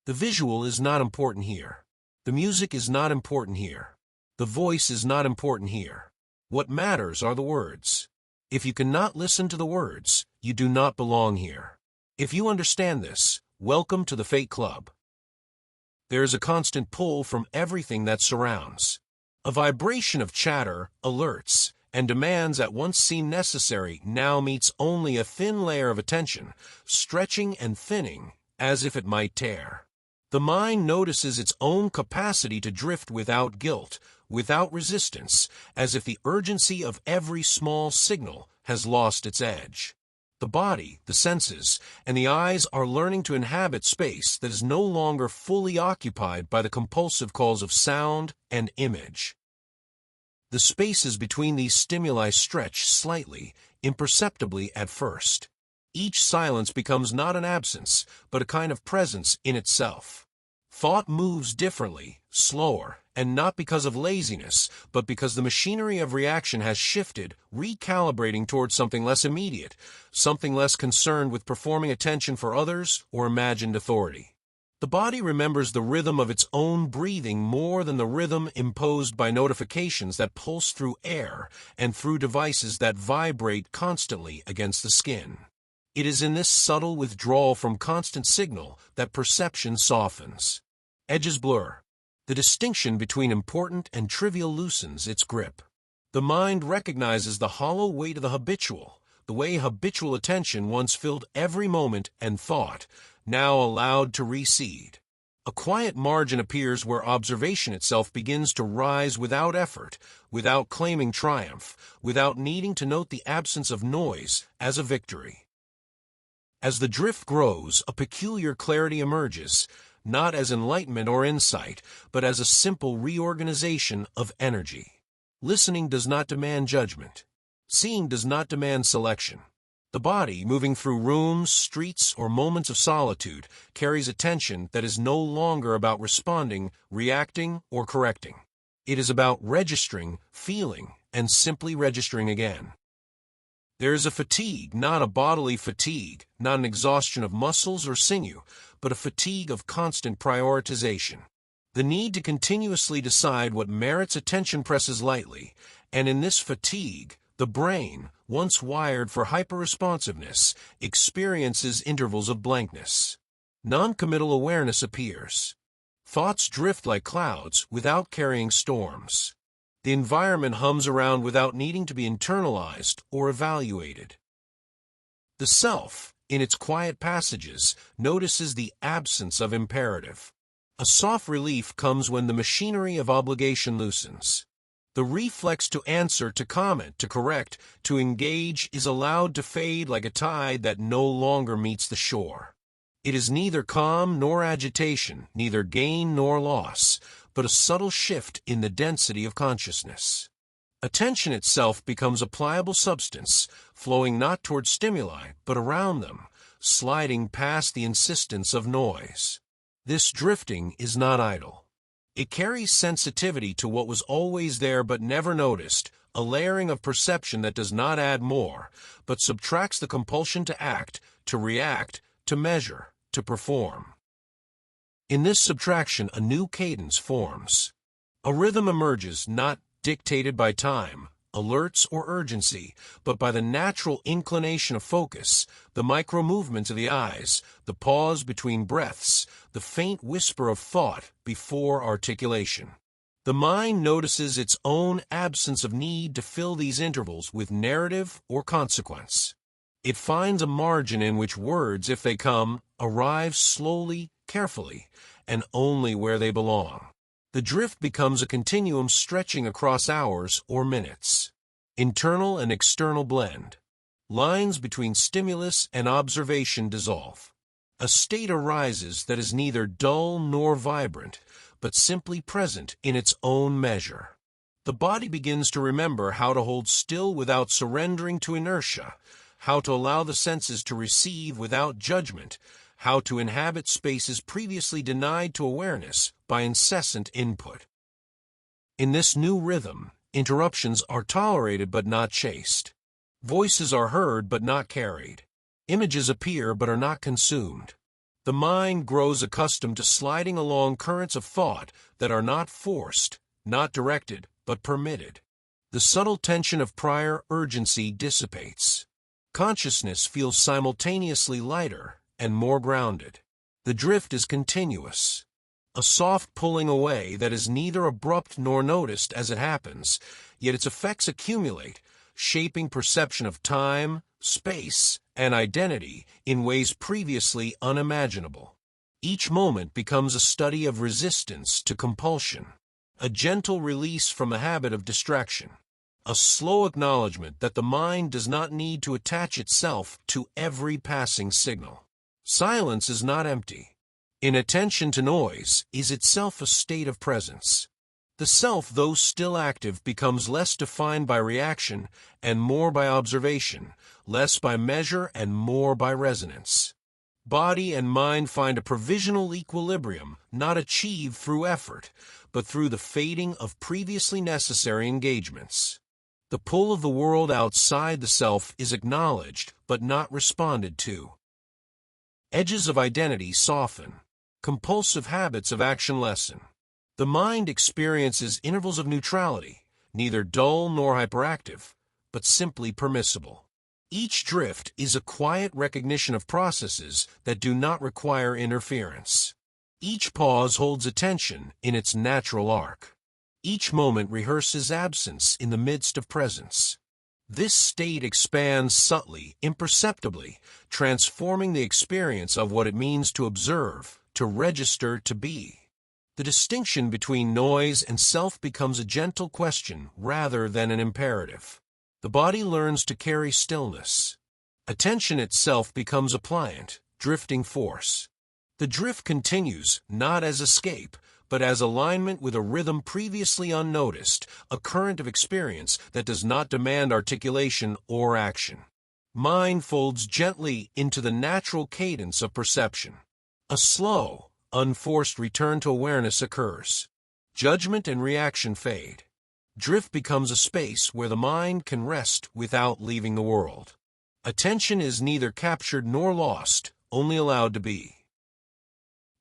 The visual is not important here. The music is not important here. The voice is not important here. What matters are the words. If you cannot listen to the words, you do not belong here. If you understand this, welcome to the Fate Club. There is a constant pull from everything that surrounds. A vibration of chatter, alerts, and demands that once seemed necessary now meets only a thin layer of attention, stretching and thinning as if it might tear. The mind notices its own capacity to drift without guilt, without resistance, as if the urgency of every small signal has lost its edge. The body, the senses, and the eyes are learning to inhabit space that is no longer fully occupied by the compulsive calls of sound and image. The spaces between these stimuli stretch slightly, imperceptibly at first. Each silence becomes not an absence, but a kind of presence in itself. Thought moves differently, slower, and not because of laziness, but because the machinery of reaction has shifted, recalibrating towards something less immediate, something less concerned with performing attention for others or imagined authority. The body remembers the rhythm of its own breathing more than the rhythm imposed by notifications that pulse through air and through devices that vibrate constantly against the skin. It is in this subtle withdrawal from constant signal that perception softens. Edges blur. The distinction between important and trivial loosens its grip. The mind recognizes the hollow weight of the habitual, the way habitual attention once filled every moment and thought, now allowed to recede. A quiet margin appears where observation itself begins to rise without effort, without claiming triumph, without needing to note the absence of noise as a victory. As the drift grows, a peculiar clarity emerges, not as enlightenment or insight, but as a simple reorganization of energy. Listening does not demand judgment. Seeing does not demand selection. The body, moving through rooms, streets, or moments of solitude, carries attention that is no longer about responding, reacting, or correcting. It is about registering, feeling, and simply registering again. There is a fatigue, not a bodily fatigue, not an exhaustion of muscles or sinew, but a fatigue of constant prioritization. The need to continuously decide what merits attention presses lightly, and in this fatigue, the brain, once wired for hyperresponsiveness, experiences intervals of blankness. Non-committal awareness appears. Thoughts drift like clouds without carrying storms. The environment hums around without needing to be internalized or evaluated. The self, in its quiet passages, notices the absence of imperative. A soft relief comes when the machinery of obligation loosens. The reflex to answer, to comment, to correct, to engage is allowed to fade like a tide that no longer meets the shore. It is neither calm nor agitation, neither gain nor loss, but a subtle shift in the density of consciousness. Attention itself becomes a pliable substance, flowing not toward stimuli, but around them, sliding past the insistence of noise. This drifting is not idle. It carries sensitivity to what was always there but never noticed, a layering of perception that does not add more, but subtracts the compulsion to act, to react, to measure, to perform. In this subtraction, a new cadence forms. A rhythm emerges, not dictated by time, alerts, or urgency, but by the natural inclination of focus, the micro-movements of the eyes, the pause between breaths, the faint whisper of thought before articulation. The mind notices its own absence of need to fill these intervals with narrative or consequence. It finds a margin in which words, if they come, arrive slowly, carefully, and only where they belong. The drift becomes a continuum stretching across hours or minutes. Internal and external blend. Lines between stimulus and observation dissolve. A state arises that is neither dull nor vibrant, but simply present in its own measure. The body begins to remember how to hold still without surrendering to inertia, how to allow the senses to receive without judgment, how to inhabit spaces previously denied to awareness by incessant input. In this new rhythm, interruptions are tolerated but not chased. Voices are heard but not carried. Images appear but are not consumed. The mind grows accustomed to sliding along currents of thought that are not forced, not directed, but permitted. The subtle tension of prior urgency dissipates. Consciousness feels simultaneously lighter and more grounded. The drift is continuous, a soft pulling away that is neither abrupt nor noticed as it happens, yet its effects accumulate, shaping perception of time, space, and identity in ways previously unimaginable. Each moment becomes a study of resistance to compulsion, a gentle release from a habit of distraction, a slow acknowledgement that the mind does not need to attach itself to every passing signal. Silence is not empty. Inattention to noise is itself a state of presence. The self, though still active, becomes less defined by reaction and more by observation, less by measure and more by resonance. Body and mind find a provisional equilibrium not achieved through effort, but through the fading of previously necessary engagements. The pull of the world outside the self is acknowledged but not responded to. Edges of identity soften. Compulsive habits of action lessen. The mind experiences intervals of neutrality, neither dull nor hyperactive, but simply permissible. Each drift is a quiet recognition of processes that do not require interference. Each pause holds attention in its natural arc. Each moment rehearses absence in the midst of presence. This state expands subtly, imperceptibly, transforming the experience of what it means to observe, to register, to be. The distinction between noise and self becomes a gentle question rather than an imperative. The body learns to carry stillness. Attention itself becomes a pliant, drifting force. The drift continues, not as escape, but as alignment with a rhythm previously unnoticed, a current of experience that does not demand articulation or action. Mind folds gently into the natural cadence of perception. A slow, unforced return to awareness occurs. Judgment and reaction fade. Drift becomes a space where the mind can rest without leaving the world. Attention is neither captured nor lost, only allowed to be.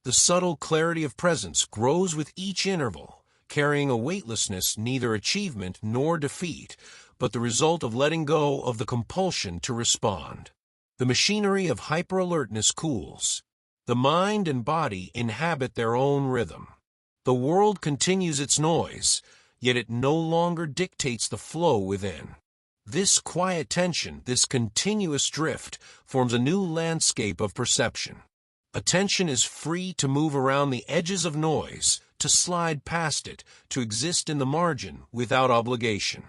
The subtle clarity of presence grows with each interval, carrying a weightlessness neither achievement nor defeat, but the result of letting go of the compulsion to respond. The machinery of hyper-alertness cools. The mind and body inhabit their own rhythm. The world continues its noise, yet it no longer dictates the flow within. This quiet tension, this continuous drift, forms a new landscape of perception. Attention is free to move around the edges of noise, to slide past it, to exist in the margin without obligation.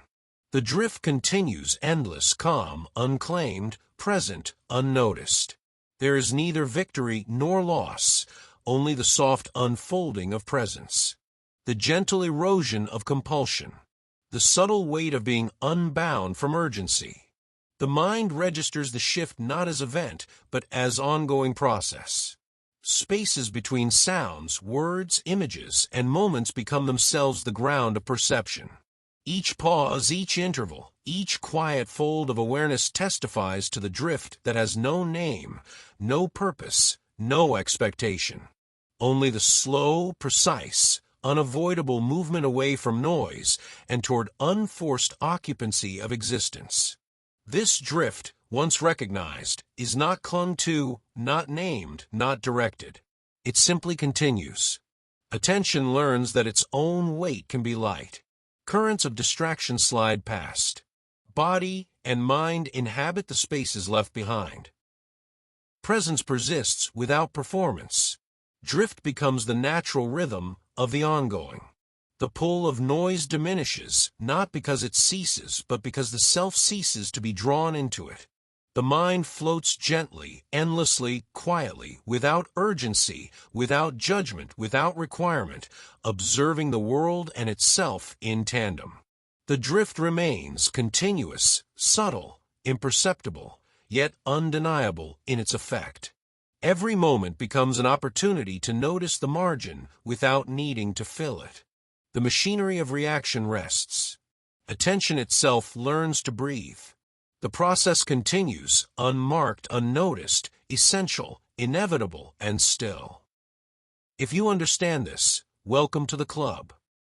The drift continues, endless, calm, unclaimed, present, unnoticed. There is neither victory nor loss, only the soft unfolding of presence. The gentle erosion of compulsion. The subtle weight of being unbound from urgency. The mind registers the shift not as event, but as ongoing process. Spaces between sounds, words, images, and moments become themselves the ground of perception. Each pause, each interval, each quiet fold of awareness testifies to the drift that has no name, no purpose, no expectation. Only the slow, precise, unavoidable movement away from noise and toward unforced occupancy of existence. This drift, once recognized, is not clung to, not named, not directed. It simply continues. Attention learns that its own weight can be light. Currents of distraction slide past. Body and mind inhabit the spaces left behind. Presence persists without performance. Drift becomes the natural rhythm of the ongoing. The pull of noise diminishes, not because it ceases, but because the self ceases to be drawn into it. The mind floats gently, endlessly, quietly, without urgency, without judgment, without requirement, observing the world and itself in tandem. The drift remains continuous, subtle, imperceptible, yet undeniable in its effect. Every moment becomes an opportunity to notice the margin without needing to fill it. The machinery of reaction rests. Attention itself learns to breathe. The process continues, unmarked, unnoticed, essential, inevitable and still. If you understand this, welcome to the club.